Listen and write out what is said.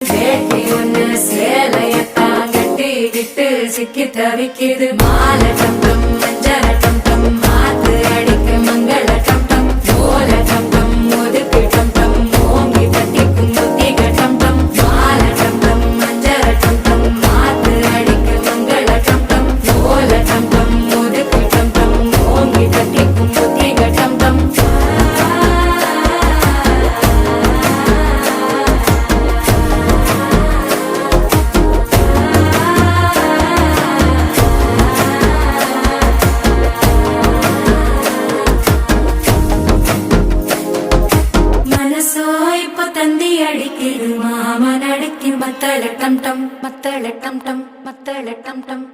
வேட்டி ஒண்ணு சேலையத்தான் கட்டிக்கிட்டு சிக்கி தவிக்குது. மாலை டம் டம் மஞ்சள டம் டம் மாத்து அடிக்க மங்கள டம் டம் ஓல டம் டம் ஒதுக்கு டம் டம் ஓங்கி தட்டிக்கும் புத்திக டம் டம் மாலை டம் டம் மஞ்சள டம் டம் மாத்து அடிக்க மங்கள டம் டம் ஓல டம் டம் ஒதுக்கு டம் டம் ஓங்கி தட்டிக்கும் புத்திக டம் டம். தந்தி அடிக்குது மாமன் அடிக்கு மத்தள டம் டம் மத்தள டம் டம் மத்தள டம் டம்.